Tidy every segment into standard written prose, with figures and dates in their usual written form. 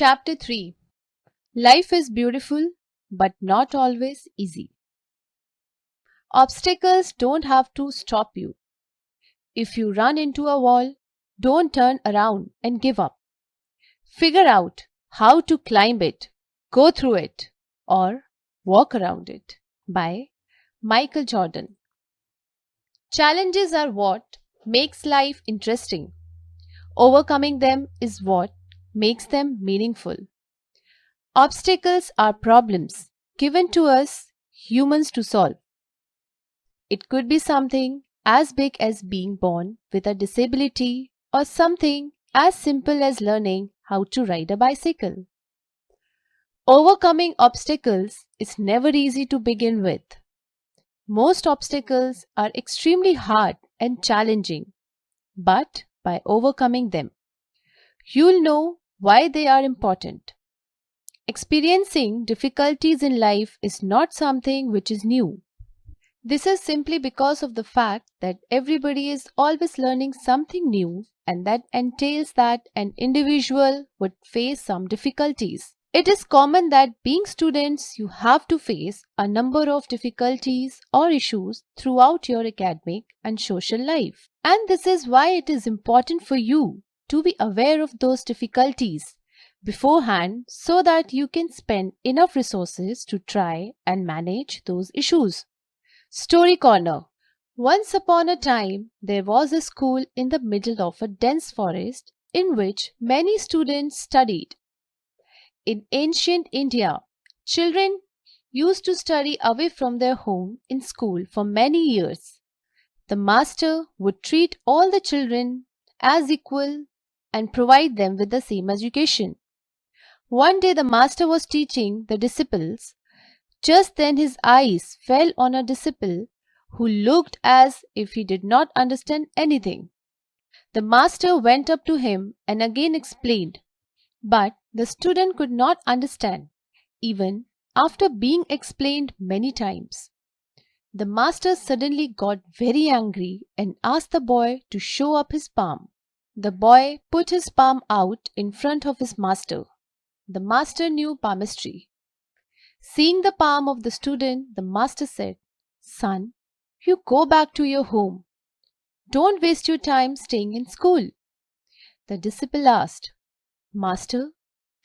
Chapter 3. Life is beautiful but not always easy. Obstacles don't have to stop you. If you run into a wall, don't turn around and give up. Figure out how to climb it, go through it, or walk around it. By Michael Jordan. Challenges are what makes life interesting. Overcoming them is what makes them meaningful. Obstacles are problems given to us humans to solve. It could be something as big as being born with a disability or something as simple as learning how to ride a bicycle. Overcoming obstacles is never easy to begin with. Most obstacles are extremely hard and challenging, but by overcoming them, you'll know why they are important. Experiencing difficulties in life is not something which is new. This is simply because of the fact that everybody is always learning something new, and that entails that an individual would face some difficulties. It is common that being students, you have to face a number of difficulties or issues throughout your academic and social life. And this is why it is important for you to be aware of those difficulties beforehand so that you can spend enough resources to try and manage those issues. Story Corner. Once upon a time, there was a school in the middle of a dense forest in which many students studied. In ancient India, children used to study away from their home in school for many years. The master would treat all the children as equal and provide them with the same education. One day the master was teaching the disciples. Just then his eyes fell on a disciple who looked as if he did not understand anything. The master went up to him and again explained, but the student could not understand, even after being explained many times. The master suddenly got very angry and asked the boy to show up his palm. The boy put his palm out in front of his master. The master knew palmistry. Seeing the palm of the student, the master said, "Son, you go back to your home. Don't waste your time staying in school." The disciple asked, "Master,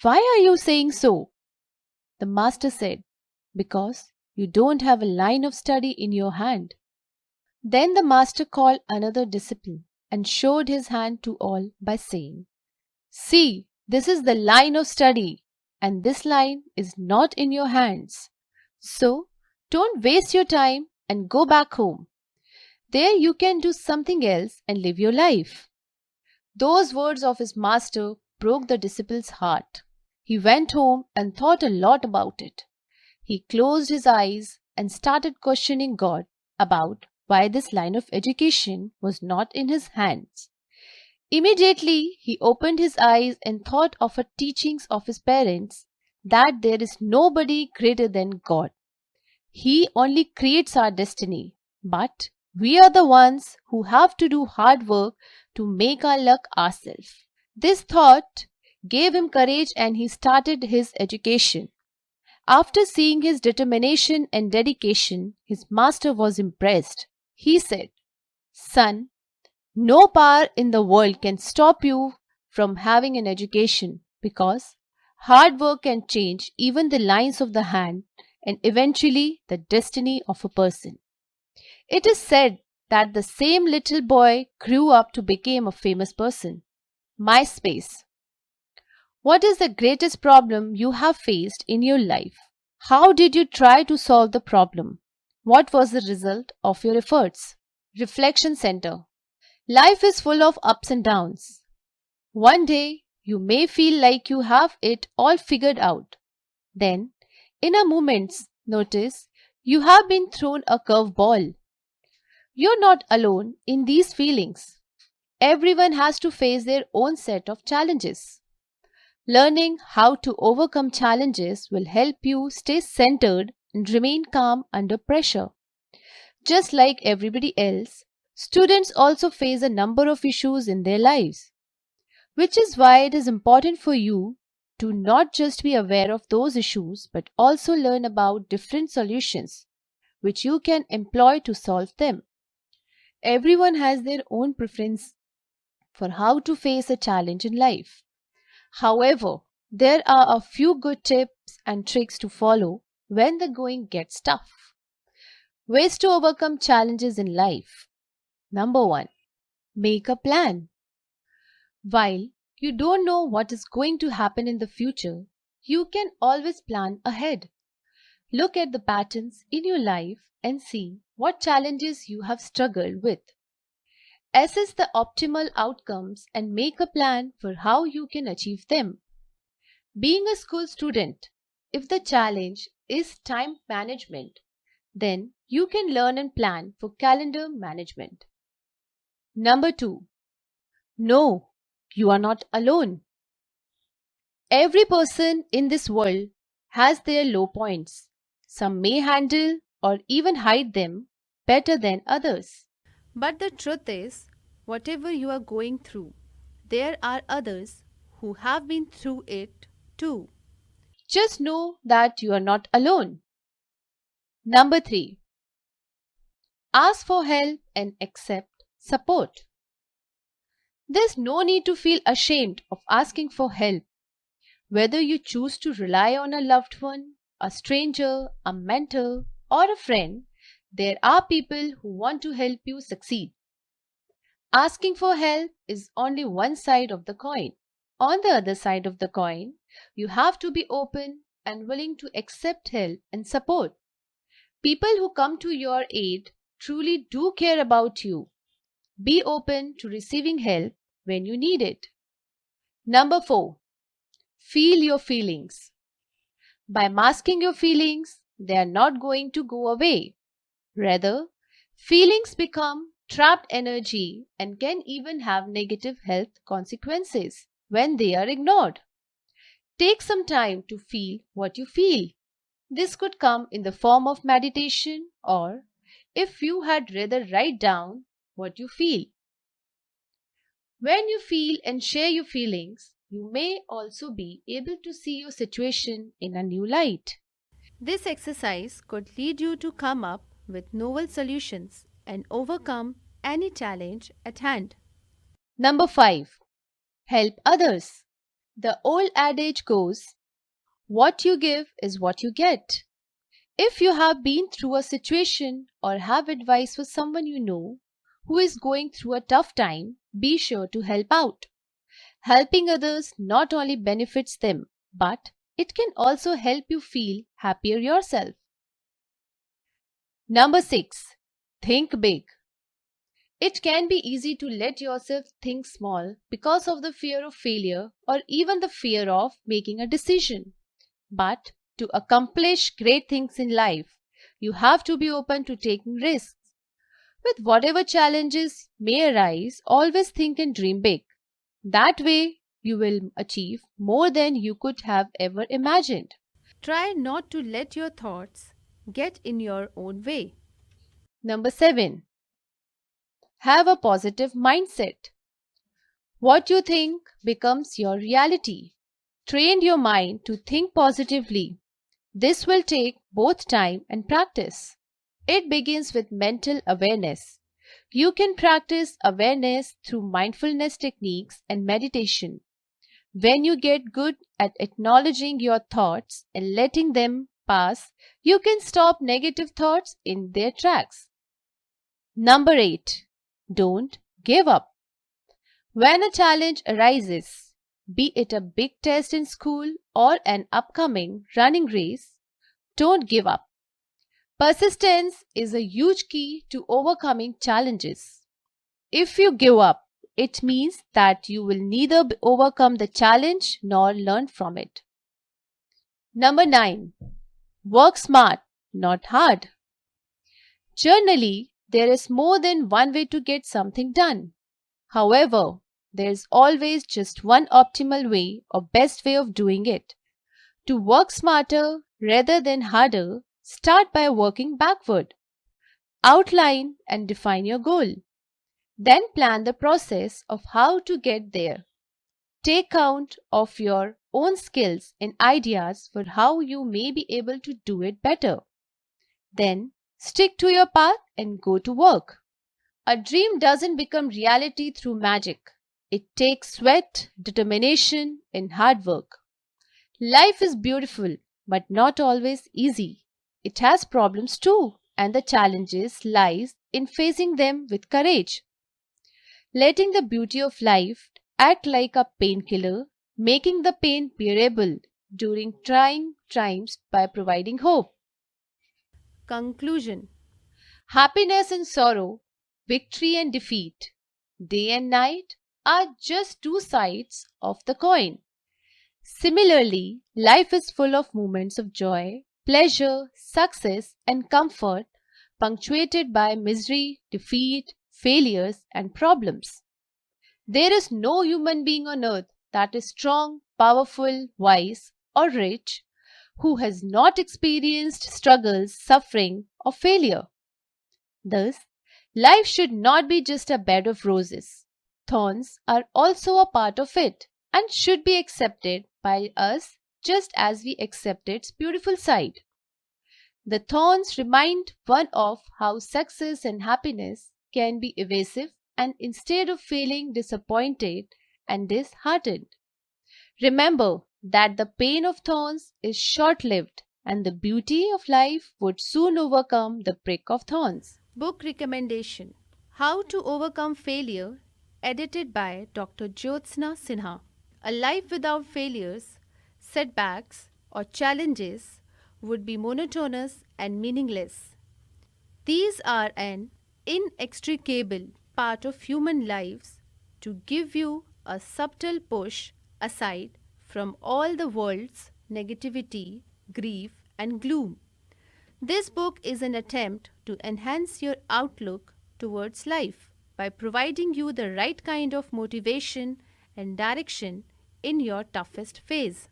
why are you saying so?" The master said, "Because you don't have a line of study in your hand." Then the master called another disciple and showed his hand to all by saying, "See, this is the line of study, and this line is not in your hands. So, don't waste your time and go back home. There you can do something else and live your life." Those words of his master broke the disciple's heart. He went home and thought a lot about it. He closed his eyes and started questioning God about why this line of education was not in his hands. Immediately, he opened his eyes and thought of the teachings of his parents that there is nobody greater than God. He only creates our destiny, but we are the ones who have to do hard work to make our luck ourselves. This thought gave him courage and he started his education. After seeing his determination and dedication, his master was impressed. He said, "Son, no power in the world can stop you from having an education because hard work can change even the lines of the hand and eventually the destiny of a person." It is said that the same little boy grew up to become a famous person. MySpace. What is the greatest problem you have faced in your life? How did you try to solve the problem? What was the result of your efforts? Reflection Center. Life is full of ups and downs. One day, you may feel like you have it all figured out. Then, in a moment's notice, you have been thrown a curveball. You're not alone in these feelings. Everyone has to face their own set of challenges. Learning how to overcome challenges will help you stay centered and remain calm under pressure. Just like everybody else, students also face a number of issues in their lives, which is why it is important for you to not just be aware of those issues but also learn about different solutions which you can employ to solve them. Everyone has their own preference for how to face a challenge in life. However, there are a few good tips and tricks to follow when the going gets tough. Ways to overcome challenges in life. Number 1. Make a plan. While you don't know what is going to happen in the future, you can always plan ahead. Look at the patterns in your life and see what challenges you have struggled with. Assess the optimal outcomes and make a plan for how you can achieve them. Being a school student, if the challenge is time management, then you can learn and plan for calendar management. Number 2. No, you are not alone. Every person in this world has their low points. Some may handle or even hide them better than others. But the truth is, whatever you are going through, there are others who have been through it too. Just know that you are not alone. Number 3. Ask for help and accept support. There's no need to feel ashamed of asking for help. Whether you choose to rely on a loved one, a stranger, a mentor, or a friend, there are people who want to help you succeed. Asking for help is only one side of the coin. On the other side of the coin, you have to be open and willing to accept help and support. People who come to your aid truly do care about you. Be open to receiving help when you need it. Number 4. Feel your feelings. By masking your feelings, they are not going to go away. Rather, feelings become trapped energy and can even have negative health consequences when they are ignored. Take some time to feel what you feel. This could come in the form of meditation, or if you had rather, write down what you feel. When you feel and share your feelings, you may also be able to see your situation in a new light. This exercise could lead you to come up with novel solutions and overcome any challenge at hand. Number 5. Help others. The old adage goes, what you give is what you get. If you have been through a situation or have advice for someone you know who is going through a tough time, be sure to help out. Helping others not only benefits them, but it can also help you feel happier yourself. Number 6. Think big. It can be easy to let yourself think small because of the fear of failure or even the fear of making a decision. But to accomplish great things in life, you have to be open to taking risks. With whatever challenges may arise, always think and dream big. That way, you will achieve more than you could have ever imagined. Try not to let your thoughts get in your own way. Number 7. Have a positive mindset. What you think becomes your reality. Train your mind to think positively. This will take both time and practice. It begins with mental awareness. You can practice awareness through mindfulness techniques and meditation. When you get good at acknowledging your thoughts and letting them pass, you can stop negative thoughts in their tracks. Number 8. Don't give up. When a challenge arises, be it a big test in school or an upcoming running race, don't give up. Persistence is a huge key to overcoming challenges. If you give up, it means that you will neither overcome the challenge nor learn from it. Number 9. Work smart, not hard. Generally, there is more than one way to get something done. However, there is always just one optimal way or best way of doing it. To work smarter rather than harder, start by working backward. Outline and define your goal. Then plan the process of how to get there. take count of your own skills and ideas for how you may be able to do it better. Then stick to your path and go to work. A dream doesn't become reality through magic. It takes sweat, determination, and hard work. Life is beautiful, but not always easy. It has problems too, and the challenges lies in facing them with courage. Letting the beauty of life act like a painkiller, making the pain bearable during trying times by providing hope. Conclusion. Happiness and sorrow, victory and defeat, day and night are just two sides of the coin. Similarly, life is full of moments of joy, pleasure, success, and comfort, punctuated by misery, defeat, failures, and problems. There is no human being on earth that is strong, powerful, wise, or rich who has not experienced struggles, suffering, or failure. Thus, life should not be just a bed of roses. Thorns are also a part of it and should be accepted by us just as we accept its beautiful side. The thorns remind one of how success and happiness can be evasive, and instead of feeling disappointed and disheartened, remember that the pain of thorns is short lived and the beauty of life would soon overcome the prick of thorns. Book recommendation: How to Overcome Failure, edited by Dr. Jyotsna Sinha. A life without failures, setbacks, or challenges would be monotonous and meaningless. These are an inextricable part of human lives to give you a subtle push aside from all the world's negativity, grief, and gloom. This book is an attempt to enhance your outlook towards life by providing you the right kind of motivation and direction in your toughest phase.